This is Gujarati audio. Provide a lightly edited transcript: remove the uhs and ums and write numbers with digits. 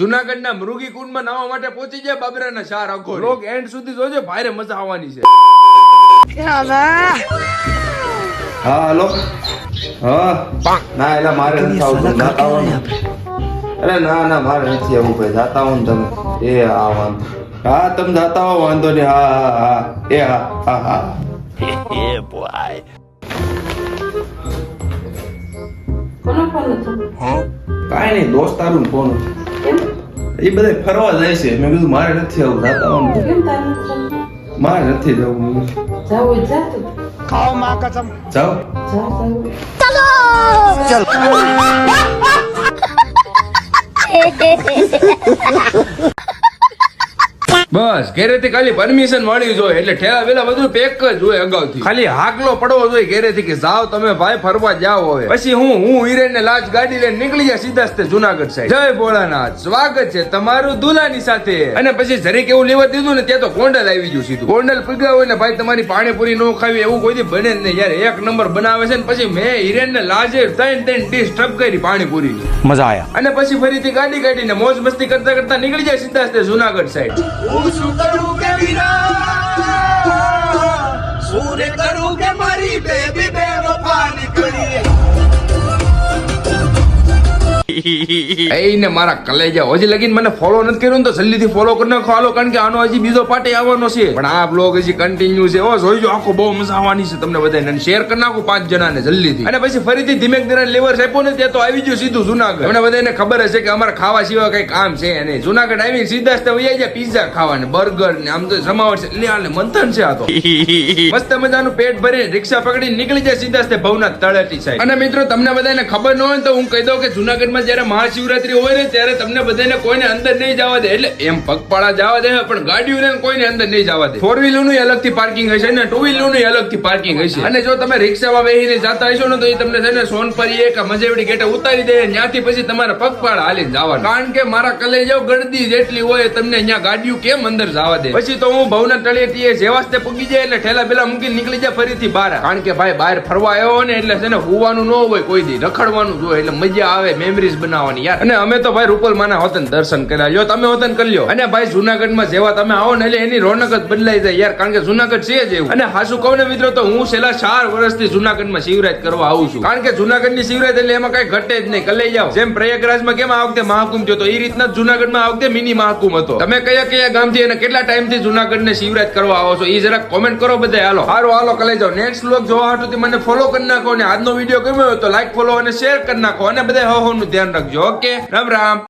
જુનાગઢના મૃગી કુંડમાં નાવા માટે પહોંચી જાય બાબરાના ચાર અખો. લોક એન્ડ સુધી જોજો, ભારે મજા આવવાની છે. હા હલો. હા ના એલા મારે નથી આવતું, જાતા હો ને. અરે ના ના મારે નથી આવવું ભાઈ, જાતા હો ને તમે. એ હા વાંધો, હા તમે જાતા હો વાંધો નહીં. હા હા હા એ હા હા હા. કાંઈ નહીં, દોસ્તારું ફોન. એ બધા ફરવા જાય છે. મેં કીધું મારે નથી આવું, જાતા હો ને. મારે નથી જવું. ખાઓ માં કસમ. જાઓ. બસ ઘેરેથી ખાલી પરમિશન મળી જોઈએ એટલે ઠેલા વેલા બધું પેક જ હોય અગાઉથી. ખાલી હાકલો પડવો જોઈએ ઘેરેથી કે જાઓ તમે ભાઈ ફરવા જાઓ. હવે પછી હું હિરેન ને લાજ ગાડી લઈને નીકળી જાય સીધા રસ્તે જુનાગઢ સાઈડ. જય ભોળાનાથ, સ્વાગત છે તમારું દુલાની સાથે. અને પછી જરીક એવું લેવા દીધું ને ત્યાં તો ગોંડલ આવી ગયું સીધું. ગોંડલ પીગા હોય ને ભાઈ તમારી પાણીપુરી નો ખાવી એવું કોઈ દી બને જ નહીં યાર. એક નંબર બનાવે છે ને પછી મેં હિરેન ને લાજે ત્રણ ડીશ ટપ કરી પાણીપુરી. મજા આયા. અને પછી ફરીથી ગાડી કાઢીને મોજ મસ્તી કરતા કરતા નીકળી જાય સીધા રસ્તે જુનાગઢ સાઈડ. શું કરું કે વિરા શું રે કરું કે મારી બેબી બેવફા નીકળી. એને મારા કલેજા હજી લગીન મને ફોલો નથી કર્યો ને તો જલ્દીથી ફોલો કરી નાખો હાલો, કારણ કે આનો હજી બીજો પાર્ટ આવવાનો છે. પણ આ બ્લોગ હજી કન્ટિન્યુ છે. જોઈજો આખો બહુ મજા આવવાની છે તમને બધાને. શેર કરી નાખો 5 જણાને જલ્દીથી. અને પછી ફરીથી ધીમે ધીમે લેવર આપ્યો ને તે તો આવી ગયું સીધું જુનાગઢ. તમને બધાને ખબર હશે કે અમારા ખાવા સિવાય કઈ કામ છે નહીં. જુનાગઢ આવી સીધા જ વહી જાય પીઝા ખાવાને, બર્ગર ને આમ તો જમાવટ છે. લે આલે મંથન છે આ તો. મસ્ત મજાનું પેટ ભરીને રિક્ષા પકડીને નીકળી જાય સીધા જ ભવનાથ તળેટી સાઈડ. અને મિત્રો તમને બધાને ખબર ન હોય તો હું કહી દઉં કે જુનાગઢમાં જયારે મહાશિવરાત્રી હોય ને ત્યારે તમને બધાને કોઈને અંદર નહીં જવા દે. એટલે એમ પગપાળા જવા દે પણ ગાડીઓને કોઈને અંદર નહીં જવા દે. 4 વ્હીલર નું અલગથી પાર્કિંગ હશે ને 2 વ્હીલર નું અલગથી પાર્કિંગ હશે. અને જો તમે રિક્ષામાં બેસીને જતા હશો ને તો એ તમને છે ને સોનપરી કે મજેવડી ગેટે ઉતારી દે. ત્યાંથી પછી તમારે પગપાળા હાલીને જવાનું. કારણ કે મારા કલેજાઓ ગળદી જેટલી હોય તમને અહીંયા ગાડીઓ કેમ અંદર જવા દે. પછી તો હું ભવના તળેટીએ જેવાસ્તે પૂગી જાય એટલે ઠેલા બેલા મૂકીને નીકળી જાય ફરીથી બહાર. કારણ કે ભાઈ બહાર ફરવા આવ્યો ને એટલે છે ને હોવાનું ન હોય કોઈ દી, રખડવાનું જ હોય એટલે મજા આવે, મેમરીઝ બનાવવાની યાર. અને અમે તો ભાઈ રૂપલ માના હોતન દર્શન કર્યા. જો તમે હોતન કરી લ્યો. અને ભાઈ જુનાગઢમાં જેવા તમે આવો ને એટલે એની રોનક જ બદલાઈ જાય યાર. કારણ કે જુનાગઢ છે જ એવું. અને હાસુ કહું ને મિત્રો તો હું છેલ્લા 4 વર્ષથી જુનાગઢમાં શિવરાજ કરવા આવું છું. કારણ કે જુનાગઢની શિવરાજ એટલે એમાં કઈ ઘટે જ નહીં. કલાઈ જાવ. જેમ પ્રયાગરાજમાં કેમ આ વખતે મહાકુંભ થયો તો એ રીતના જુનાગઢમાં આ વખતે મિની મહાકુંભ હતો. તમે કયા કયા ગામથી અને કેટલા ટાઈમથી જુનાગઢને શિવરાજ કરવા આવો છો એ જરા કોમેન્ટ કરો બધા. હાલો હાલો કલાઈ જાવ. નેક્સ્ટ વ્લોગ જોવા હાટુથી મને ફોલો કરી નાખો. અને આજનો વિડીયો ગમ્યો હોય તો લાઈક, ફોલો અને શેર કરી નાખો. અને બધા હો નું ધ્યાન રાખજો. ઓકે, રામ રામ.